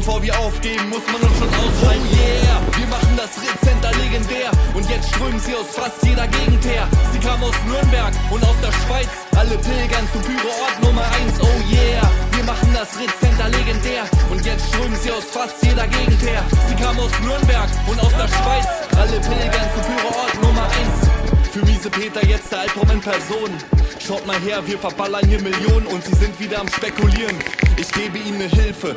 Bevor wir aufgeben, muss man uns schon ausschreien. Oh yeah, wir machen das Ritz-Center legendär. Und jetzt strömen sie aus fast jeder Gegend her. Sie kamen aus Nürnberg und aus der Schweiz. Alle pilgern zu Pyro-Ort Nummer 1. Oh yeah, wir machen das Ritz-Center legendär. Und jetzt strömen sie aus fast jeder Gegend her. Sie kamen aus Nürnberg und aus der Schweiz. Alle pilgern zu Pyro-Ort Nummer 1. Für miese Peter jetzt der Albtraum in Person. Schaut mal her, wir verballern hier Millionen und sie sind wieder am Spekulieren. Ich gebe ihnen Hilfe.